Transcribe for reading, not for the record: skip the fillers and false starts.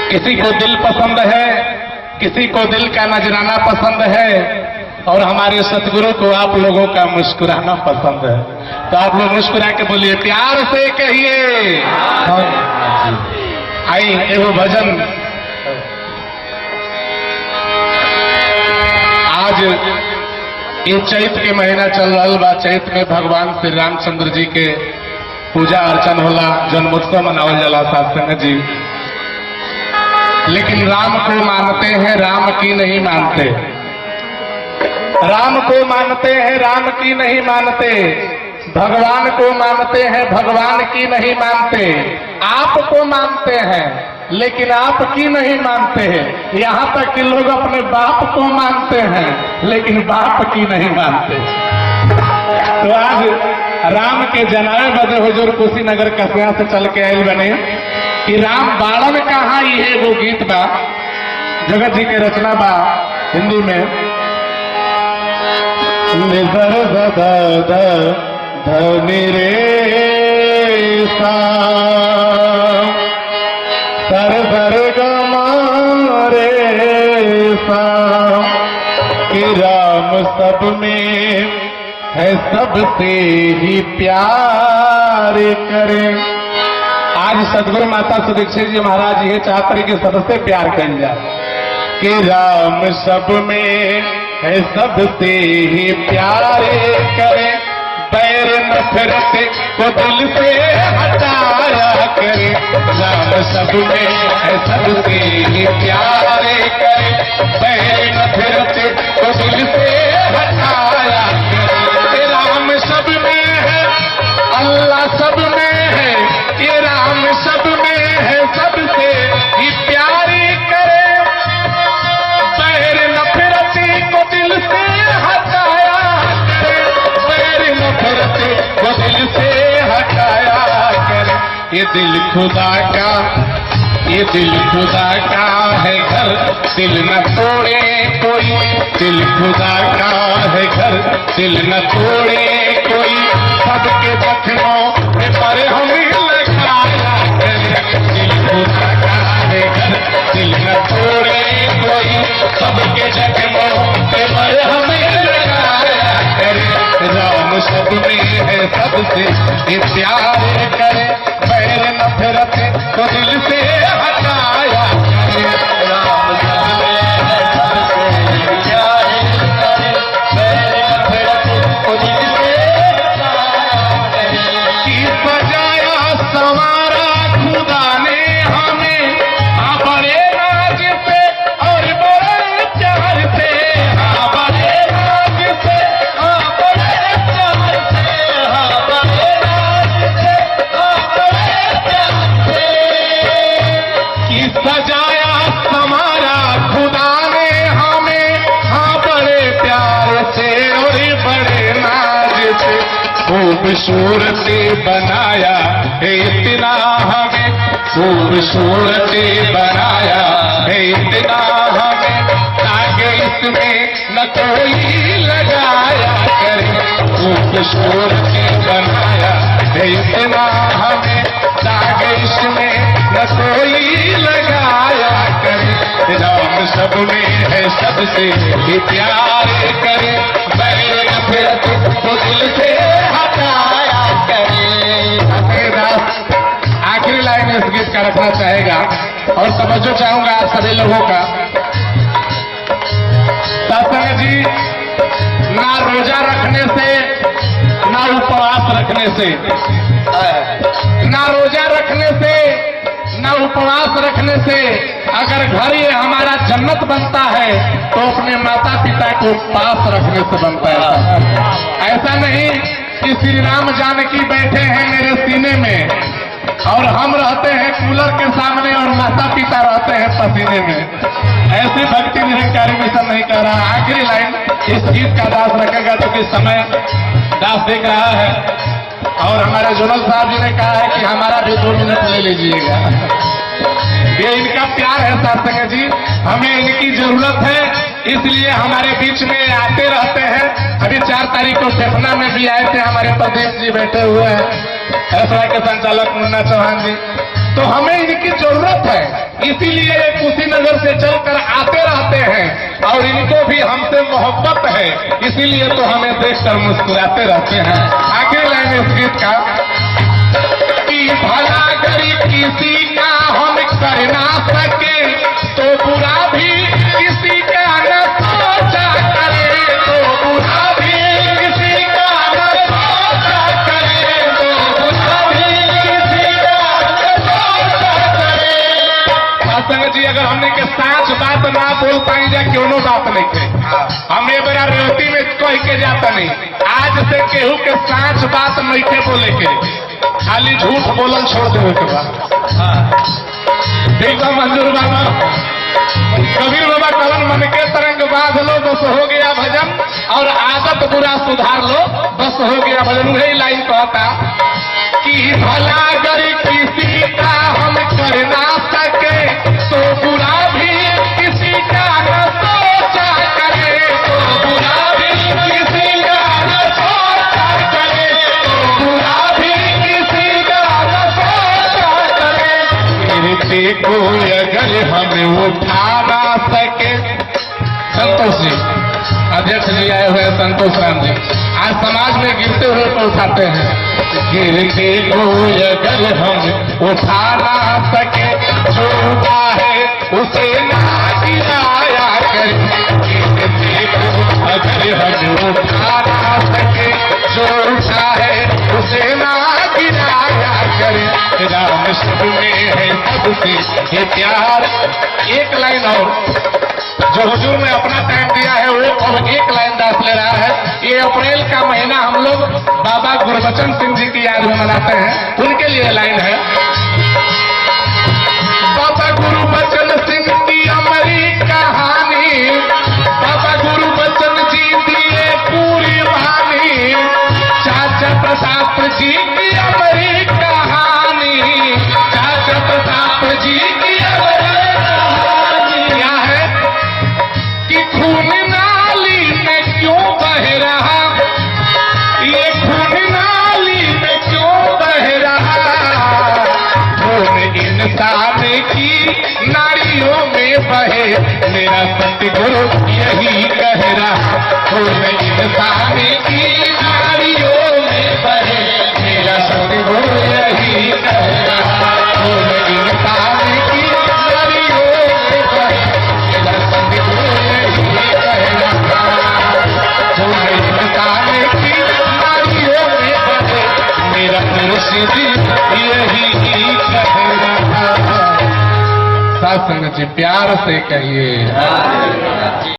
किसी को दिल पसंद है, किसी को दिल का नजराना पसंद है, और हमारे सतगुरु को आप लोगों का मुस्कुराना पसंद है। तो आप लोग मुस्कुरा के बोलिए, प्यार से कहिए। आई एगो भजन आज ये चैत के महीना चल रहा बा। चैत में भगवान श्री रामचंद्र जी के पूजा अर्चन होला, जन्मोत्सव मनावल जाला सत्संग जी। लेकिन राम को मानते हैं, राम की नहीं मानते। राम को मानते हैं, राम की नहीं मानते। भगवान को मानते हैं, भगवान की नहीं मानते। आपको मानते हैं लेकिन आपकी नहीं मानते हैं। यहाँ तक कि लोग अपने बाप को मानते हैं लेकिन बाप की नहीं मानते। तो आज राम के जनाए बदे हुजूर कुशीनगर कस्बा से चल के आयल बने कि राम बाड़न कहाँ, ये वो गीत बा, जगत जी के रचना बा हिंदी में। निधर धनि रे सा सर सर गमारे सा कि राम सब में है, सबसे ही प्यार करे। आज सदगुरु माता सुदीक्षित जी महाराज ये चाहते कि सबसे प्यार कर जाए कि राम सब में है, सबसे ही प्यारे करे। बैर नफरत को दिल से हटाया करे। राम सब में है, सबसे ही प्यारे करे। बैर नफरत को दिल से हटाया करे। राम सब में है, अल्लाह सब में है, ये राम सब में है, सबसे ही प्यारी करे। बैर नफरत को दिल से हटाया करे। बैर नफरत को दिल से हटाया करे। ये दिल खुदा का, ये दिल खुदा का है घर, दिल न तोड़े कोई। दिल खुदा का है घर, दिल न तोड़े कोई। सबके जख्मों पर हमें लगाया करे। दिल खुदा का है घर, दिल न तोड़े कोई। सबके जख्मों पर हमें लगाया करे। राम सब में है, सबसे प्यार करे। बैर नफरत को दिल से हटाया करे। राम सब में है, सबसे प्यार करे। बैर नफरत को दिल से हटाया करे। कि सजाया संवारा खुदा ने हमें, हाँ बड़े नाज से और बड़े प्यार से। हाँ बड़े नाज से, हाँ बड़े प्यार से। हाँ बड़े नाज से, हाँ बड़े प्यार से। कि सजाया संवारा खुदा ने हमें, हाँ बड़े प्यार से और बड़े नाज से। खूबसूरती बनाया है इतना हमें, खूबसूरती बनाया है इतना हमें। ताकि इसमें न कोई लगाया करे। खूबसूरती बनाया है इतना हमें, ताकि इसमें न कोई लगाया करे। राम सब में है, सबसे ही प्यार करे। बैर नफरत को दिल से हटाया करे। आखिरी लाइन इस गीत का रखना चाहेगा और समझो चाहूंगा आप सभी लोगों का। सत्संग जी ना रोजा रखने से, ना उपवास रखने से, ना रोजा रखने से, ना उपवास रखने से अगर घर ये हमारा जन्नत बनता है तो अपने माता पिता को पास रखने से बनता है। ऐसा नहीं कि श्री राम जानकी बैठे हैं मेरे सीने में और हम रहते हैं कूलर के सामने और माता पिता रहते हैं पसीने में। ऐसी भक्ति निरंकारी मिशन नहीं कर रहा। आखिरी लाइन इस गीत का दास रखेगा क्योंकि समय दास देख रहा है और हमारे जुनल साहब जी ने कहा है कि हमारा भी 2 मिनट ले लीजिएगा। ये इनका प्यार है सत्संग जी, हमें इनकी जरूरत है, इसलिए हमारे बीच में आते रहते हैं। अभी 4 तारीख को फेफना में भी आए थे, हमारे प्रदीप जी बैठे हुए हैं, ऐसा के संचालक मुन्ना चौहान जी। तो हमें इनकी जरूरत है, इसीलिए ये कुशीनगर से चलकर आते रहते हैं और इनको भी हमसे मोहब्बत है, इसीलिए तो हमें देखकर मुस्कुराते रहते हैं। आगे लाइन इस गीत का कि भला गरीब किसी का हम कर ना सके तो बुरा भी किसी का न सोचा करे, तो बुरा भी किसी का न सोचा करे, तो बुरा भी किसी का न सोचा करे। संगत जी, अगर हमने के साच बात ना बोल पाई जा क्यों बात नहीं थे, हम ये बड़ा रेवती में कह के जाता नहीं। आज से केहू के साच बात नहीं के बोले के, खाली झूठ बोलन छोड़ देवे के बाद। ठीक है मंजूर बाबा, कबीर बाबा कवन मन के तरंग बांध लो बस हो गया भजन, और आदत बुरा सुधार लो बस हो गया भजन। वही लाइन कहता कि भला अगर किसी का हम कर ना सके तो बुरा भी किसी का न सोचा करे, तो बुरा भी किसी का न सोचा करे, तो बुरा भी किसी का न सोचा करे। गिरते को अगर हम उठा ना सके, संतोष जी अध्यक्ष जी आए हुए संतोष राम जी, आज समाज में गिरते हुए को उठाते हैं। गिरते को अगर हम उठा ना सके, छोटा है उसे ना गिराया कर। गिरते को अगर हम उठा ना सके, छोटा है उसे ना गिराया कर। राम सब में है सबसे ये प्यार। एक लाइन और जो हुजूर ने अपना टाइम दिया है वो अब एक लाइन दास ले रहा है। ये अप्रैल का महीना हम लोग बाबा गुरबचन सिंह जी की याद में मनाते हैं, उनके लिए लाइन है। बाबा गुरबचन सिंह की अमरी कहानी, बाबा गुरबचन जी दिए पूरी वाणी, चाचा प्रताप जी की अमरी कहानी, चाचा प्रताप जी की अमरी कहानी। क्या है कि खून नाली में क्यों बह रहा, ये खून नाली में क्यों बह रहा, खून इंसान की नारियों में बहे, मेरा सतगुरु यही कह रहा। खून इंसान की नारियों में बहे, मेरा सतगुरु यही कह रहा। खून इंसान की नारियों में बहे, मेरा सतगुरु यही कह रहा। खून इंसान की नारियों में बहे, मेरा मुर्शिद यही कह रहा। साथ संगत जी प्यार से कहिए।